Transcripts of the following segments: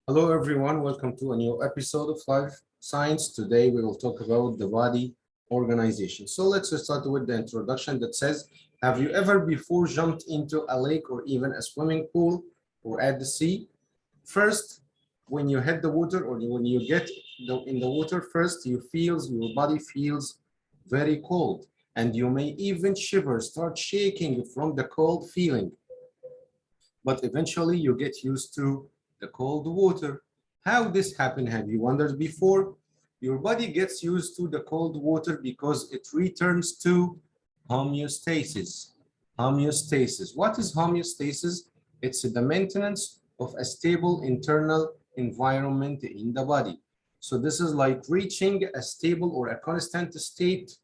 Hello everyone, welcome to a new episode of Life Science. Today we will talk about the body organization. So let's start with the introduction that says, have you ever before jumped into a lake or even a swimming pool or at the sea? First, when you hit the water or when you get in the water first, your body feels very cold and you may even shiver, start shaking from the cold feeling, but eventually you get used to the cold water. How this happen? Have you wondered before? Your body gets used to the cold water because it returns to homeostasis. Homeostasis. What is homeostasis? It's the maintenance of a stable internal environment in the body. So this is like reaching a stable or a constant state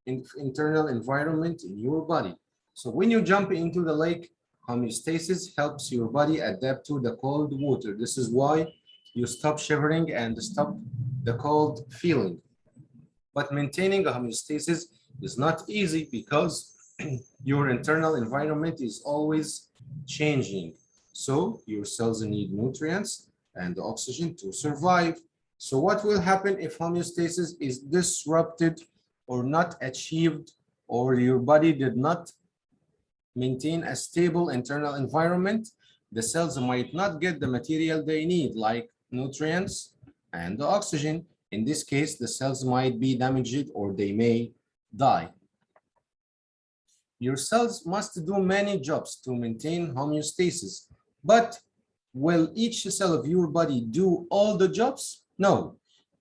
in internal environment in your body. So when you jump into the lake, homeostasis helps your body adapt to the cold water. This is why you stop shivering and stop the cold feeling. But maintaining a homeostasis is not easy because your internal environment is always changing. So your cells need nutrients and oxygen to survive. So what will happen if homeostasis is disrupted or not achieved, or your body did not maintain a stable internal environment? The cells might not get the material they need, like nutrients and the oxygen. In this case, the cells might be damaged or they may die. Your cells must do many jobs to maintain homeostasis, but will each cell of your body do all the jobs? No,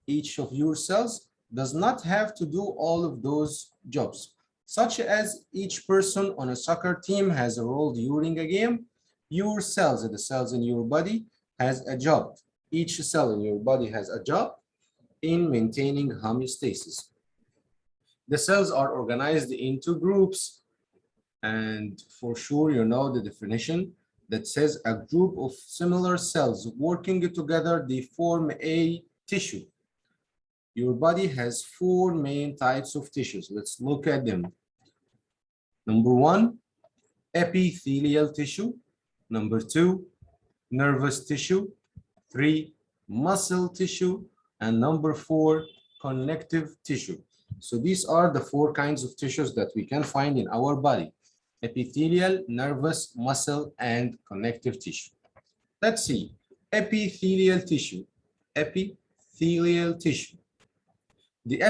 each of your cells does not have to do all of those jobs. Such as each person on a soccer team has a role during a game, your cells, the cells in your body, has a job. Each cell in your body has a job in maintaining homeostasis. The cells are organized into groups, and for sure you know the definition that says a group of similar cells working together, they form a tissue. Your body has four main types of tissues. Let's look at them. Number one, epithelial tissue. Number two, nervous tissue. Three, muscle tissue. And number four, connective tissue. So these are the four kinds of tissues that we can find in our body: epithelial, nervous, muscle, and connective tissue. Let's see. Epithelial tissue. Epithelial tissue. The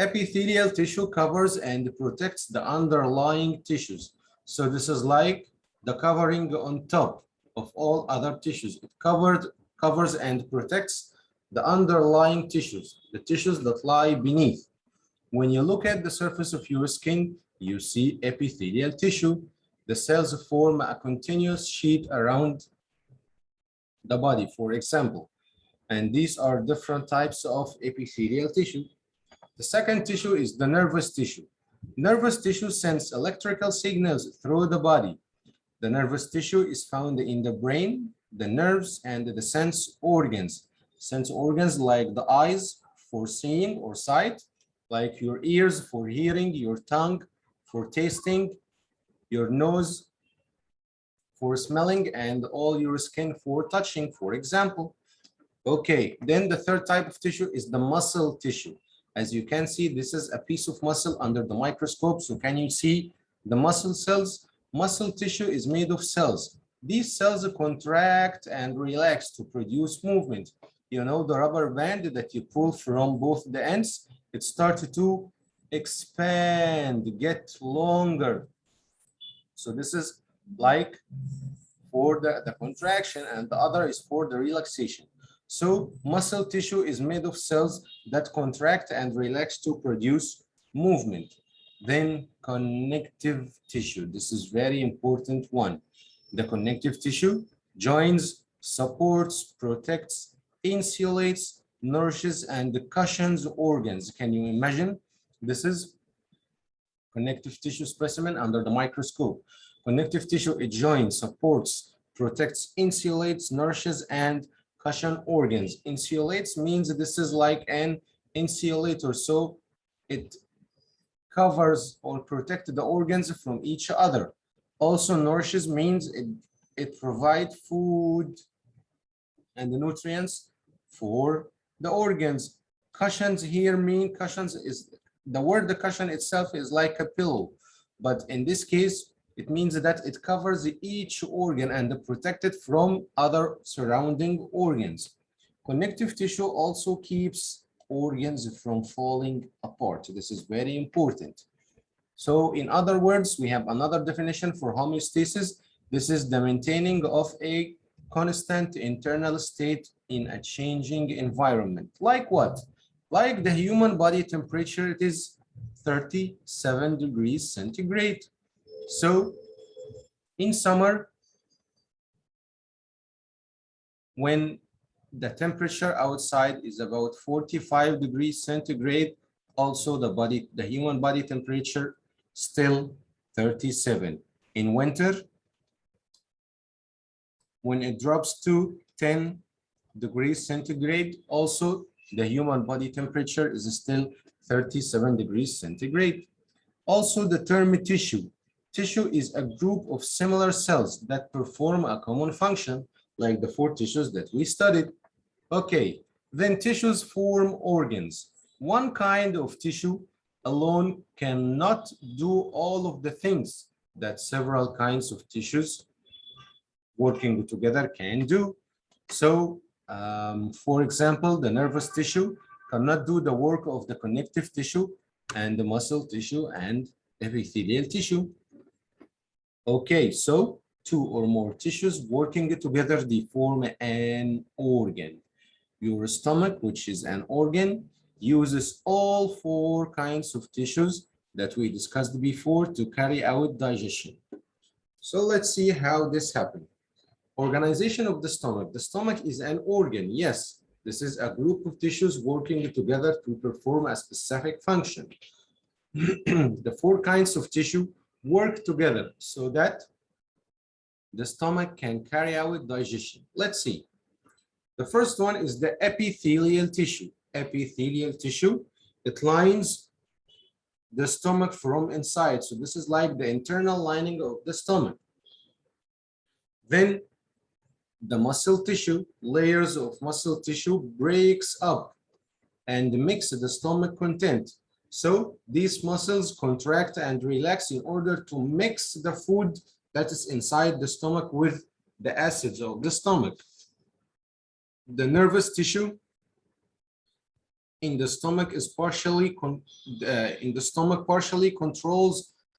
epithelial tissue covers and protects the underlying tissues. So this is like the covering on top of all other tissues. It covers and protects the underlying tissues, the tissues that lie beneath. When you look at the surface of your skin, you see epithelial tissue. The cells form a continuous sheet around the body, for example. And these are different types of epithelial tissue. The second tissue is the nervous tissue. Nervous tissue sends electrical signals through the body. The nervous tissue is found in the brain, the nerves, and the sense organs. Sense organs like the eyes for seeing or sight, like your ears for hearing, your tongue for tasting, your nose for smelling, and all your skin for touching, for example. Okay, then the third type of tissue is the muscle tissue. As you can see, this is a piece of muscle under the microscope. So can you see the muscle cells? Muscle tissue is made of cells. These cells contract and relax to produce movement. You know, the rubber band that you pull from both the ends, it starts to expand, get longer. So this is like for the contraction, and the other is for the relaxation. So muscle tissue is made of cells that contract and relax to produce movement. Then connective tissue. This is very important one. The connective tissue joins, supports, protects, insulates, nourishes, and cushions organs. Can you imagine? This is connective tissue specimen under the microscope. Connective tissue, it joins, supports, protects, insulates, nourishes, and cushion organs. Insulates means this is like an insulator, so it covers or protects the organs from each other. Also nourishes means it provides food and the nutrients for the organs. Cushions here mean cushions is the word the cushion itself is like a pillow, but in this case it means that it covers each organ and protect it from other surrounding organs. Connective tissue also keeps organs from falling apart. This is very important. So in other words, we have another definition for homeostasis. This is the maintaining of a constant internal state in a changing environment. Like what? Like the human body temperature, it is 37 degrees centigrade. So in summer, when the temperature outside is about 45 degrees centigrade, also the human body temperature still 37. In winter, when it drops to 10 degrees centigrade, also the human body temperature is still 37 degrees centigrade. Also, the term tissue. Tissue is a group of similar cells that perform a common function, like the 4 tissues that we studied. Okay, then tissues form organs. One kind of tissue alone cannot do all of the things that several kinds of tissues working together can do. So, for example, the nervous tissue cannot do the work of the connective tissue and the muscle tissue and epithelial tissue. Okay, so 2 or more tissues working together, they form an organ. Your stomach, which is an organ, uses all 4 kinds of tissues that we discussed before to carry out digestion. So let's see how this happens. Organization of the stomach. The stomach is an organ. Yes, this is a group of tissues working together to perform a specific function. The 4 kinds of tissue work together so that the stomach can carry out digestion. Let's see. The first one is the epithelial tissue. Epithelial tissue, it lines the stomach from inside. So this is like the internal lining of the stomach. Then the muscle tissue, layers of muscle tissue breaks up and mix the stomach content. So these muscles contract and relax in order to mix the food that is inside the stomach with the acids of the stomach. The nervous tissue in the stomach is partially controls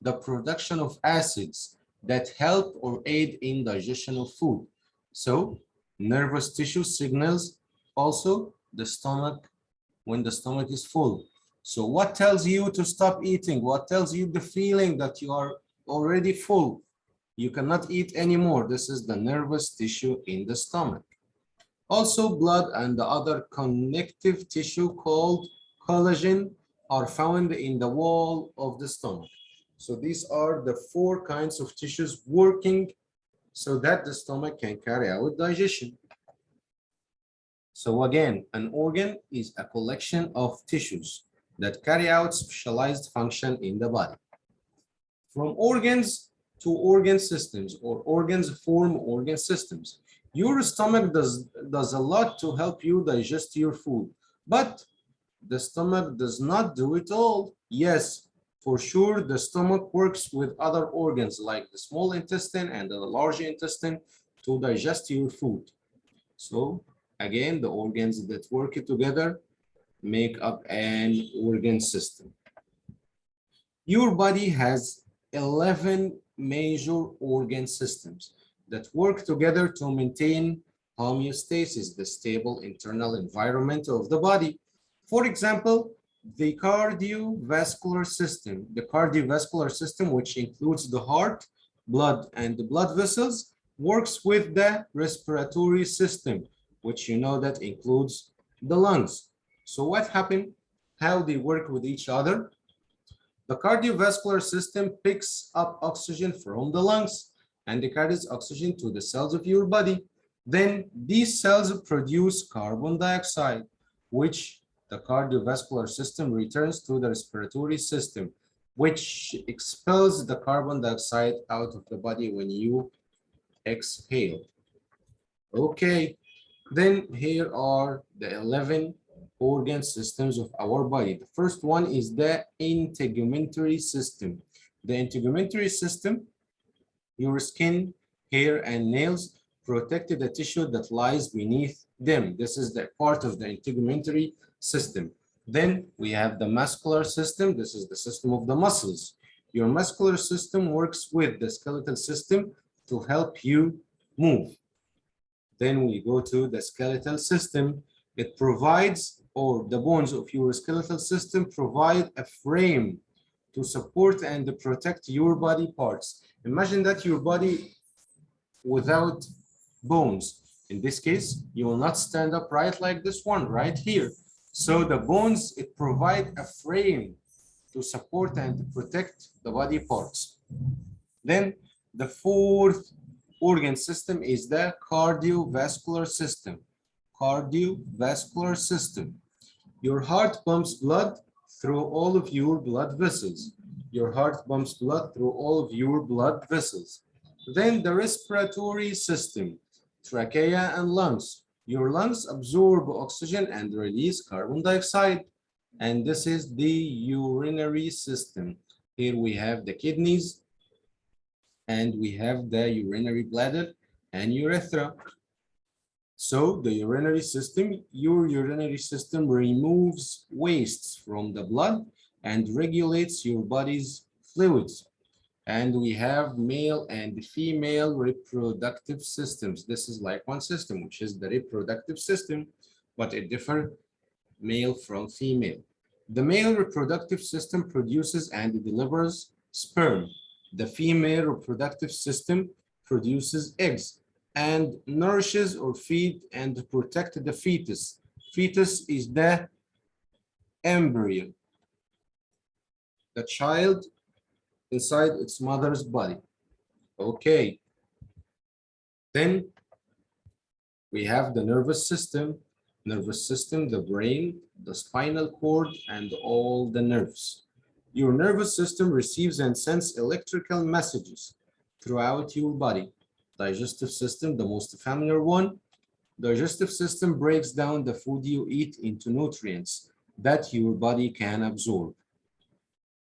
the production of acids that help or aid in digestion of food. So nervous tissue signals also the stomach when the stomach is full. So what tells you to stop eating? What tells you the feeling that you are already full? You cannot eat anymore. This is the nervous tissue in the stomach. Also, blood and the other connective tissue called collagen are found in the wall of the stomach. So these are the 4 kinds of tissues working so that the stomach can carry out digestion. So again, an organ is a collection of tissues that carry out specialized function in the body. From organs to organ systems, or organs form organ systems. Your stomach does a lot to help you digest your food, but the stomach does not do it all. Yes, for sure, the stomach works with other organs like the small intestine and the large intestine to digest your food. So again, the organs that work together make up an organ system. Your body has 11 major organ systems that work together to maintain homeostasis, the stable internal environment of the body. For example, the cardiovascular system. The cardiovascular system, which includes the heart, blood, and the blood vessels, works with the respiratory system, which you know that includes the lungs. So what happened? How they work with each other? The cardiovascular system picks up oxygen from the lungs and it carries oxygen to the cells of your body. Then these cells produce carbon dioxide, which the cardiovascular system returns to the respiratory system, which expels the carbon dioxide out of the body when you exhale. Okay, Then here are the 11 organ systems of our body. The first one is the integumentary system. The integumentary system, your skin, hair, and nails protect the tissue that lies beneath them. This is the part of the integumentary system. Then we have the muscular system. This is the system of the muscles. Your muscular system works with the skeletal system to help you move. Then we go to the skeletal system. It provides, or the bones of your skeletal system provide a frame to support and protect your body parts. Imagine that your body without bones. In this case, you will not stand upright like this one right here. So the bones, it provide a frame to support and protect the body parts. Then the fourth organ system is the cardiovascular system. Cardiovascular system. Your heart pumps blood through all of your blood vessels. Your heart pumps blood through all of your blood vessels. Then the respiratory system, trachea and lungs. Your lungs absorb oxygen and release carbon dioxide. And this is the urinary system. Here we have the kidneys, and we have the urinary bladder and urethra. So the urinary system, your urinary system removes wastes from the blood and regulates your body's fluids. And we have male and female reproductive systems. This is like one system, which is the reproductive system, but it differs male from female. The male reproductive system produces and delivers sperm. The female reproductive system produces eggs and nourishes or feed and protect the fetus. Fetus is the embryo, the child inside its mother's body. Okay. Then we have the nervous system, the brain, the spinal cord, and all the nerves. Your nervous system receives and sends electrical messages throughout your body. Digestive system, the most familiar one. Digestive system breaks down the food you eat into nutrients that your body can absorb.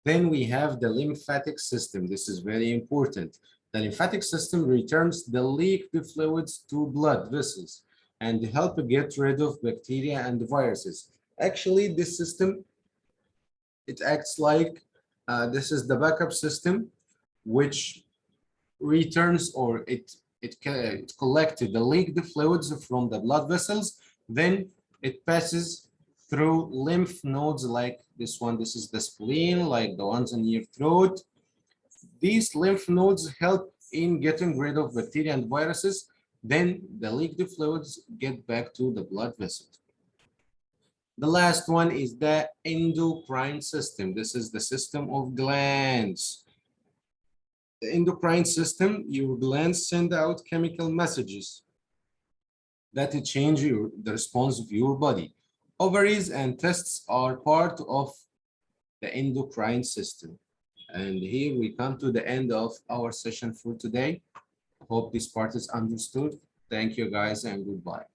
Then we have the lymphatic system. This is very important. The lymphatic system returns the leaked fluids to blood vessels and help get rid of bacteria and viruses. Actually, this system, it acts like this is the backup system, which returns, or it collected the leaked fluids from the blood vessels. Then it passes through lymph nodes like this one. This is the spleen, like the ones in your throat. These lymph nodes help in getting rid of bacteria and viruses. Then the leaked fluids get back to the blood vessels. The last one is the endocrine system. This is the system of glands. The endocrine system, your glands send out chemical messages that change the response of your body. Ovaries and testes are part of the endocrine system. And here we come to the end of our session for today. Hope this part is understood. Thank you guys and goodbye.